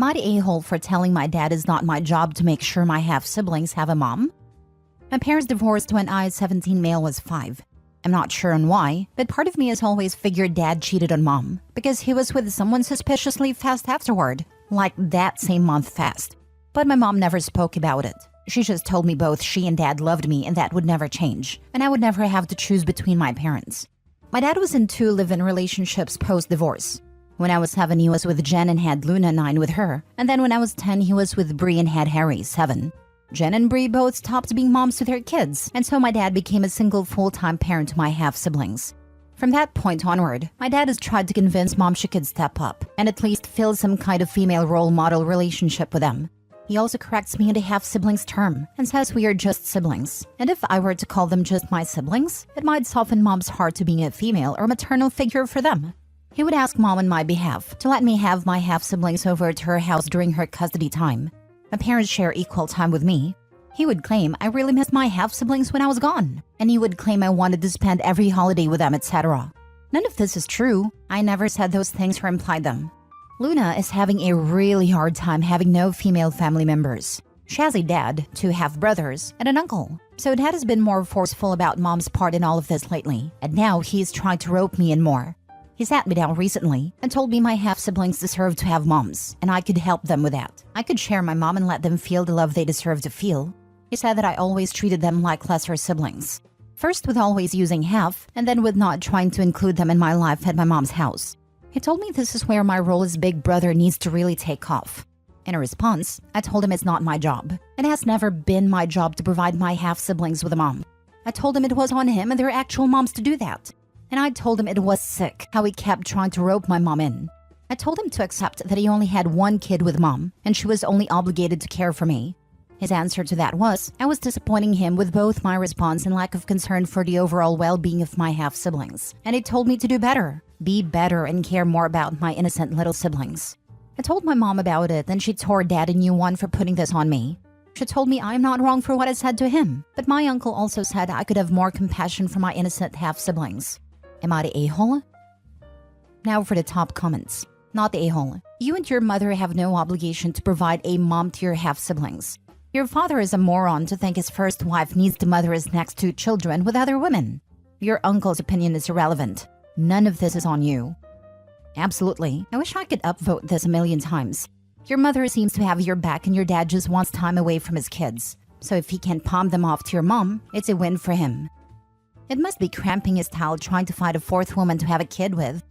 Am I the a-hole for telling my dad it's not my job to make sure my half-siblings have a mom? My parents divorced when I, 17 male, was 5. I'm not sure on why, but part of me has always figured dad cheated on mom because he was with someone suspiciously fast afterward, like that same month fast. But my mom never spoke about it. She just told me both she and dad loved me and that would never change, and I would never have to choose between my parents. My dad was in 2 live-in relationships post-divorce. When I was 7, he was with Jen and had Luna, 9, with her, and then when I was 10, he was with Bree and had Harry, 7. Jen and Bree both stopped being moms to their kids, and so my dad became a single full-time parent to my half-siblings. From that point onward, my dad has tried to convince mom she could step up and at least fill some kind of female role model relationship with them. He also corrects me into half-siblings term and says we are just siblings, and if I were to call them just my siblings, it might soften mom's heart to being a female or maternal figure for them. He would ask mom on my behalf to let me have my half-siblings over to her house during her custody time. My parents share equal time with me. He would claim I really missed my half-siblings when I was gone, and he would claim I wanted to spend every holiday with them, etc. None of this is true. I never said those things or implied them. Luna is having a really hard time having no female family members. She has a dad, 2 half-brothers, and an uncle. So dad has been more forceful about mom's part in all of this lately, and now he's trying to rope me in more. He sat me down recently and told me my half-siblings deserve to have moms, and I could help them with that. I could share my mom and let them feel the love they deserve to feel. He said that I always treated them like lesser siblings. First with always using half, and then with not trying to include them in my life at my mom's house. He told me this is where my role as big brother needs to really take off. In a response, I told him it's not my job. It has never been my job to provide my half-siblings with a mom. I told him it was on him and their actual moms to do that. And I told him it was sick how he kept trying to rope my mom in. I told him to accept that he only had 1 kid with mom, and she was only obligated to care for me. His answer to that was, I was disappointing him with both my response and lack of concern for the overall well-being of my half-siblings. And he told me to do better, be better, and care more about my innocent little siblings. I told my mom about it, and she tore dad a new one for putting this on me. She told me I'm not wrong for what I said to him, but my uncle also said I could have more compassion for my innocent half-siblings. Am I the a-hole? Now for the top comments. Not the a-hole. You and your mother have no obligation to provide a mom to your half-siblings. Your father is a moron to think his first wife needs to mother his next 2 children with other women. Your uncle's opinion is irrelevant. None of this is on you. Absolutely. I wish I could upvote this a million times. Your mother seems to have your back and your dad just wants time away from his kids. So if he can palm them off to your mom, it's a win for him. It must be cramping his style trying to find a 4th woman to have a kid with.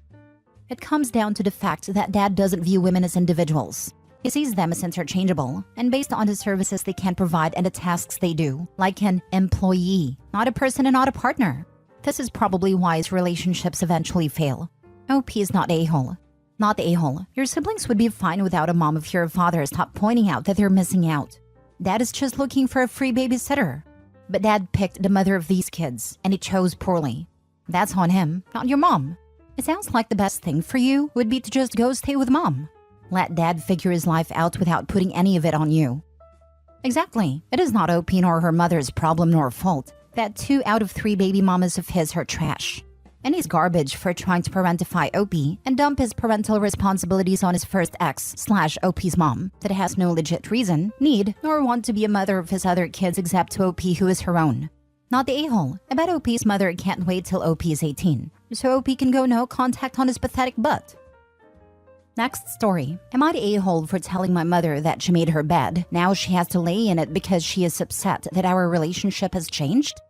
It comes down to the fact that dad doesn't view women as individuals. He sees them as interchangeable, and based on the services they can provide and the tasks they do, like an employee, not a person and not a partner. This is probably why his relationships eventually fail. OP is not a-hole. Not the a-hole. Your siblings would be fine without a mom if your father stopped pointing out that they're missing out. Dad is just looking for a free babysitter. But dad picked the mother of these kids, and he chose poorly. That's on him, not your mom. It sounds like the best thing for you would be to just go stay with mom. Let dad figure his life out without putting any of it on you. Exactly. It is not OP nor her mother's problem nor fault that 2 out of 3 baby mamas of his are trash. And he's garbage for trying to parentify OP and dump his parental responsibilities on his first ex/OP's mom that has no legit reason, need, nor want to be a mother of his other kids except to OP who is her own. Not the a-hole. I bet OP's mother can't wait till OP is 18, so OP can go no contact on his pathetic butt. Next story. Am I the a-hole for telling my mother that she made her bed? Now she has to lay in it because she is upset that our relationship has changed?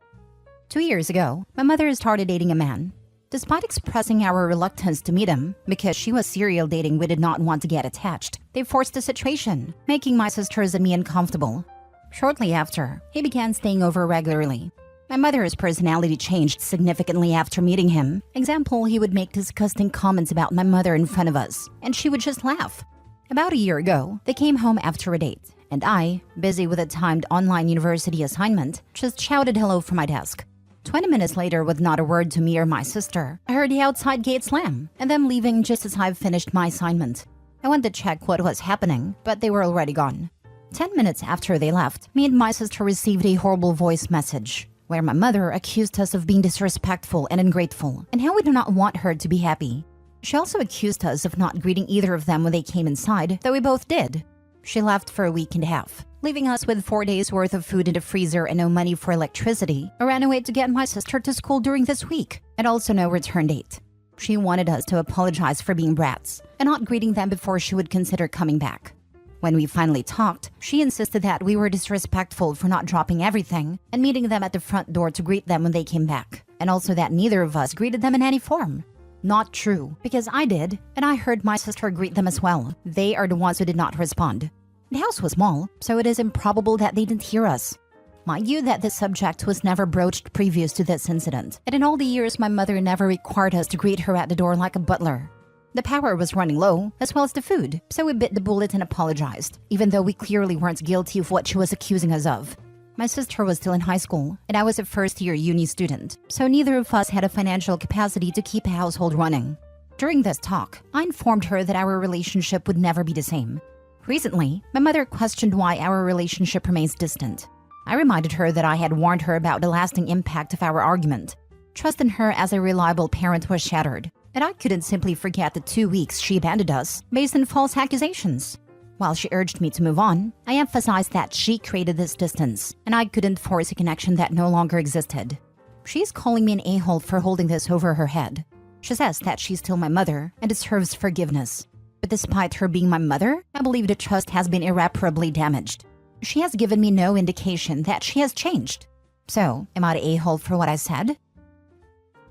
2 years ago, my mother started dating a man. Despite expressing our reluctance to meet him, because she was serial dating we did not want to get attached, they forced the situation, making my sisters and me uncomfortable. Shortly after, he began staying over regularly. My mother's personality changed significantly after meeting him. Example, he would make disgusting comments about my mother in front of us, and she would just laugh. About a year ago, they came home after a date, and I, busy with a timed online university assignment, just shouted hello from my desk. 20 minutes later, with not a word to me or my sister, I heard the outside gate slam, and them leaving just as I finished my assignment. I went to check what was happening, but they were already gone. 10 minutes after they left, me and my sister received a horrible voice message, where my mother accused us of being disrespectful and ungrateful, and how we do not want her to be happy. She also accused us of not greeting either of them when they came inside, though we both did. She left for a week and a half, leaving us with 4 days worth of food in the freezer and no money for electricity. I ran away to get my sister to school during this week, and also no return date. She wanted us to apologize for being brats and not greeting them before she would consider coming back. When we finally talked, she insisted that we were disrespectful for not dropping everything and meeting them at the front door to greet them when they came back, and also that neither of us greeted them in any form. Not true, because I did, and I heard my sister greet them as well. They are the ones who did not respond. The house was small, so it is improbable that they didn't hear us. Mind you that this subject was never broached previous to this incident, and in all the years my mother never required us to greet her at the door like a butler. The power was running low, as well as the food, so we bit the bullet and apologized, even though we clearly weren't guilty of what she was accusing us of. My sister was still in high school, and I was a first-year uni student, so neither of us had a financial capacity to keep a household running. During this talk, I informed her that our relationship would never be the same. Recently, my mother questioned why our relationship remains distant. I reminded her that I had warned her about the lasting impact of our argument. Trust in her as a reliable parent was shattered, and I couldn't simply forget the 2 weeks she abandoned us based on false accusations. While she urged me to move on, I emphasized that she created this distance, and I couldn't force a connection that no longer existed. She's calling me an a-hole for holding this over her head. She says that she's still my mother and deserves forgiveness. But despite her being my mother, I believe the trust has been irreparably damaged. She has given me no indication that she has changed. So, am I the a-hole for what I said?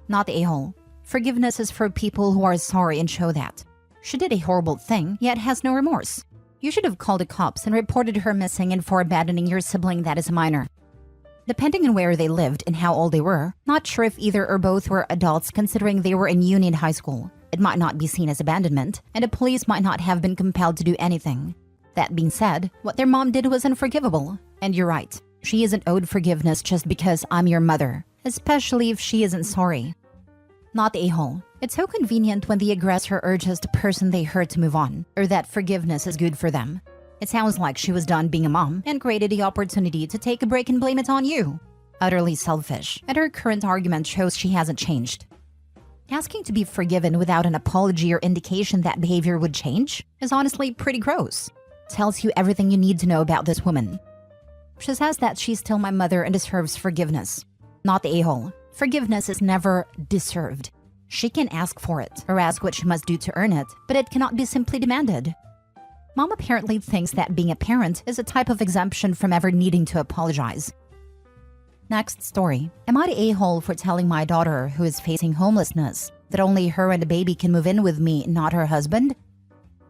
Not the a-hole. Forgiveness is for people who are sorry and show that. She did a horrible thing, yet has no remorse. You should have called the cops and reported her missing and for abandoning your sibling that is a minor. Depending on where they lived and how old they were, not sure if either or both were adults considering they were in Union High School. It might not be seen as abandonment, and the police might not have been compelled to do anything. That being said, what their mom did was unforgivable. And you're right, she isn't owed forgiveness just because I'm your mother, especially if she isn't sorry. Not the a-hole. It's so convenient when the aggressor urges the person they hurt to move on, or that forgiveness is good for them. It sounds like she was done being a mom and created the opportunity to take a break and blame it on you. Utterly selfish, and her current argument shows she hasn't changed. Asking to be forgiven without an apology or indication that behavior would change is honestly pretty gross. Tells you everything you need to know about this woman. She says that she's still my mother and deserves forgiveness. Not the a-hole. Forgiveness is never deserved. She can ask for it, or ask what she must do to earn it, but it cannot be simply demanded. Mom apparently thinks that being a parent is a type of exemption from ever needing to apologize. Next story. Am I the a-hole for telling my daughter, who is facing homelessness, that only her and the baby can move in with me, not her husband?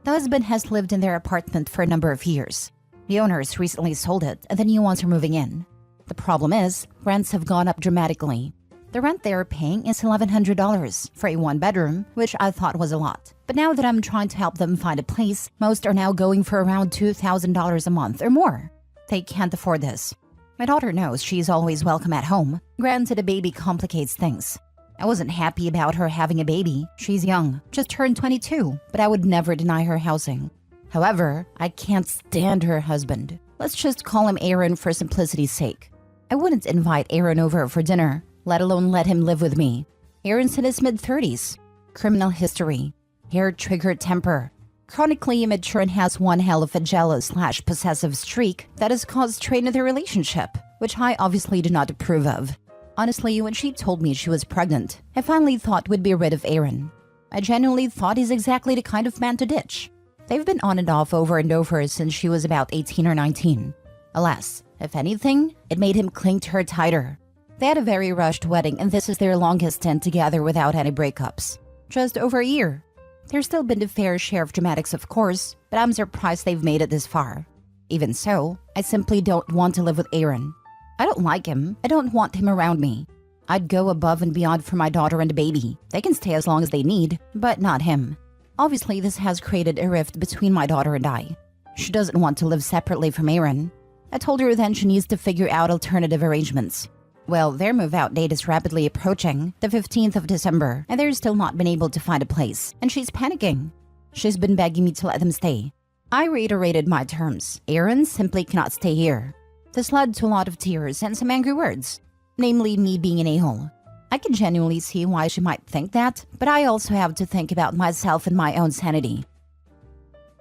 The husband has lived in their apartment for a number of years. The owners recently sold it, and the new ones are moving in. The problem is, rents have gone up dramatically. The rent they are paying is $1,100 for a one-bedroom, which I thought was a lot. But now that I'm trying to help them find a place, most are now going for around $2,000 a month or more. They can't afford this. My daughter knows she's always welcome at home. Granted, a baby complicates things. I wasn't happy about her having a baby. She's young, just turned 22, but I would never deny her housing. However, I can't stand her husband. Let's just call him Aaron for simplicity's sake. I wouldn't invite Aaron over for dinner, let alone let him live with me. Aaron's in his mid-30s. Criminal history. Hair-triggered temper. Chronically immature and has one hell of a jealous/possessive streak that has caused strain in their relationship, which I obviously do not approve of. Honestly, when she told me she was pregnant, I finally thought we'd be rid of Aaron. I genuinely thought he's exactly the kind of man to ditch. They've been on and off over and over since she was about 18 or 19. Alas, if anything, it made him cling to her tighter. They had a very rushed wedding, and this is their longest stint together without any breakups. Just over a year. There's still been a fair share of dramatics, of course, but I'm surprised they've made it this far. Even so, I simply don't want to live with Aaron. I don't like him. I don't want him around me. I'd go above and beyond for my daughter and the baby. They can stay as long as they need, but not him. Obviously, this has created a rift between my daughter and I. She doesn't want to live separately from Aaron. I told her then she needs to figure out alternative arrangements. Well, their move-out date is rapidly approaching, the 15th of December, and they're still not been able to find a place, and she's panicking. She's been begging me to let them stay. I reiterated my terms. Aaron simply cannot stay here. This led to a lot of tears and some angry words, namely me being an a-hole. I can genuinely see why she might think that, but I also have to think about myself and my own sanity.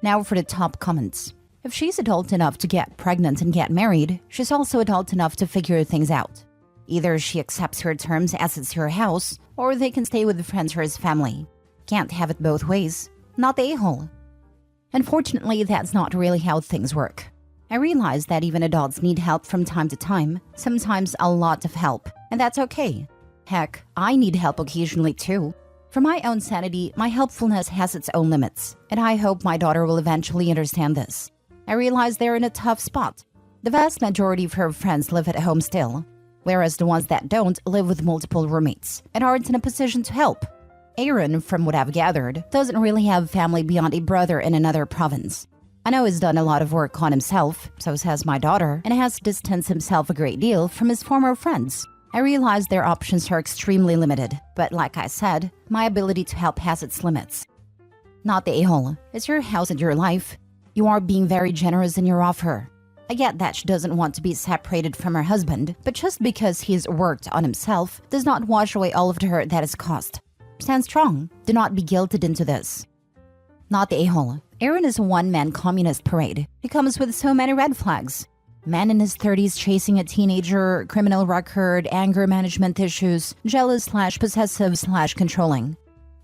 Now for the top comments. If she's adult enough to get pregnant and get married, she's also adult enough to figure things out. Either she accepts her terms as it's her house, or they can stay with friends or his family. Can't have it both ways. Not the a-hole. Unfortunately, that's not really how things work. I realize that even adults need help from time to time, sometimes a lot of help, and that's okay. Heck, I need help occasionally too. For my own sanity, my helpfulness has its own limits, and I hope my daughter will eventually understand this. I realize they're in a tough spot. The vast majority of her friends live at home still, whereas the ones that don't live with multiple roommates and aren't in a position to help. Aaron, from what I've gathered, doesn't really have family beyond a brother in another province. I know he's done a lot of work on himself, so says my daughter, and has distanced himself a great deal from his former friends. I realize their options are extremely limited, but like I said, my ability to help has its limits. Not the a-hole. It's your house and your life. You are being very generous in your offer. I get that she doesn't want to be separated from her husband, but just because he's worked on himself does not wash away all of the hurt that has caused. Stand strong. Do not be guilted into this. Not the a-hole. Aaron is a one-man communist parade. He comes with so many red flags. Man in his 30s chasing a teenager, criminal record, anger management issues, jealous/possessive/controlling.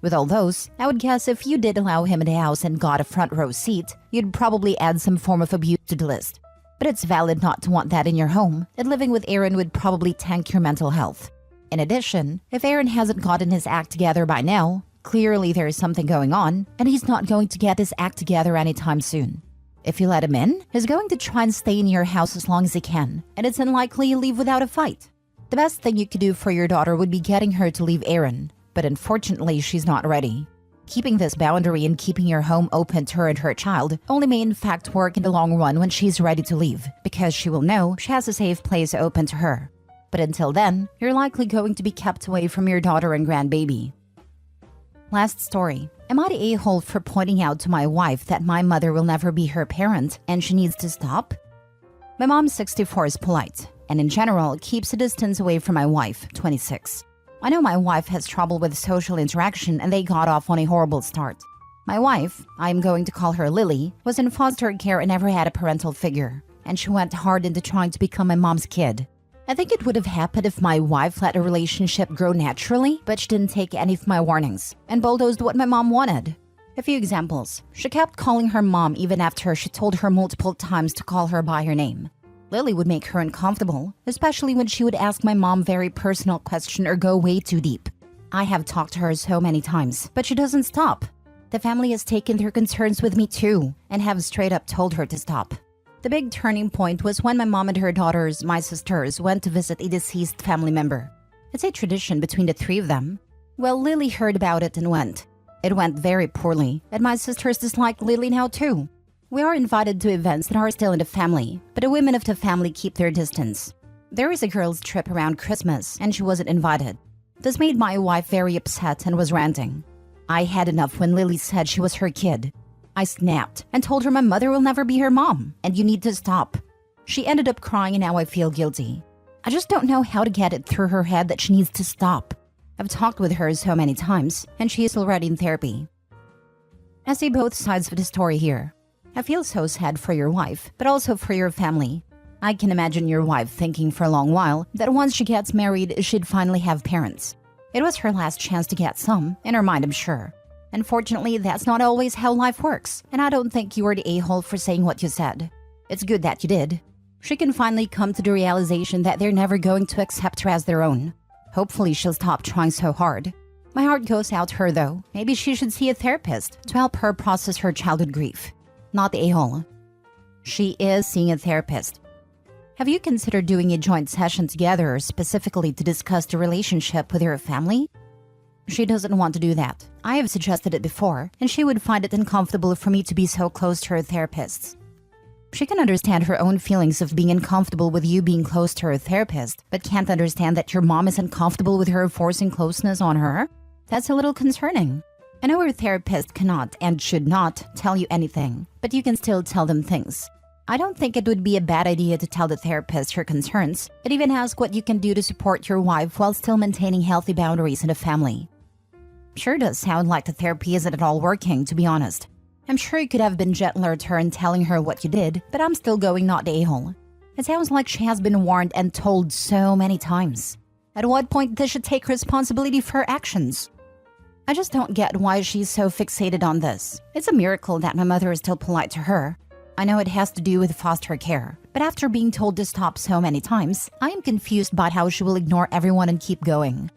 With all those, I would guess if you did allow him in the house and got a front row seat, you'd probably add some form of abuse to the list. But it's valid not to want that in your home, and living with Aaron would probably tank your mental health. In addition, if Aaron hasn't gotten his act together by now, clearly there is something going on, and he's not going to get his act together anytime soon. If you let him in, he's going to try and stay in your house as long as he can, and it's unlikely he'll leave without a fight. The best thing you could do for your daughter would be getting her to leave Aaron, but unfortunately she's not ready. Keeping this boundary and keeping your home open to her and her child only may in fact work in the long run when she's ready to leave, because she will know she has a safe place open to her. But until then, you're likely going to be kept away from your daughter and grandbaby. Last story. Am I the a-hole for pointing out to my wife that my mother will never be her parent and she needs to stop? My mom, 64, is polite, and in general keeps a distance away from my wife, 26. I know my wife has trouble with social interaction and they got off on a horrible start. My wife, I'm going to call her Lily, was in foster care and never had a parental figure, and she went hard into trying to become my mom's kid. I think it would have happened if my wife let a relationship grow naturally, but she didn't take any of my warnings and bulldozed what my mom wanted. A few examples. She kept calling her mom even after she told her multiple times to call her by her name. Lily would make her uncomfortable, especially when she would ask my mom very personal questions or go way too deep. I have talked to her so many times, but she doesn't stop. The family has taken their concerns with me too, and have straight up told her to stop. The big turning point was when my mom and her daughters, my sisters, went to visit a deceased family member. It's a tradition between the three of them. Well, Lily heard about it and went. It went very poorly, and my sisters dislike Lily now too. We are invited to events that are still in the family, but the women of the family keep their distance. There is a girls' trip around Christmas, and she wasn't invited. This made my wife very upset and was ranting. I had enough when Lily said she was her kid. I snapped and told her my mother will never be her mom, and you need to stop. She ended up crying and now I feel guilty. I just don't know how to get it through her head that she needs to stop. I've talked with her so many times, and she is already in therapy. I see both sides of the story here. I feel so sad for your wife, but also for your family. I can imagine your wife thinking for a long while that once she gets married, she'd finally have parents. It was her last chance to get some, in her mind I'm sure. Unfortunately, that's not always how life works, and I don't think you were the a-hole for saying what you said. It's good that you did. She can finally come to the realization that they're never going to accept her as their own. Hopefully she'll stop trying so hard. My heart goes out to her though. Maybe she should see a therapist to help her process her childhood grief. Not the a-hole. She is seeing a therapist. Have you considered doing a joint session together specifically to discuss the relationship with your family? She doesn't want to do that. I have suggested it before, and she would find it uncomfortable for me to be so close to her therapists. She can understand her own feelings of being uncomfortable with you being close to her therapist, but can't understand that your mom is uncomfortable with her forcing closeness on her? That's a little concerning. I know her therapist cannot and should not tell you anything, but you can still tell them things. I don't think it would be a bad idea to tell the therapist your concerns, and even ask what you can do to support your wife while still maintaining healthy boundaries in the family. Sure does sound like the therapy isn't at all working, to be honest. I'm sure you could have been gentler to her in telling her what you did, but I'm still going not the a-hole. It sounds like she has been warned and told so many times. At what point does she take responsibility for her actions? I just don't get why she's so fixated on this. It's a miracle that my mother is still polite to her. I know it has to do with foster care, but after being told to stop so many times, I am confused about how she will ignore everyone and keep going.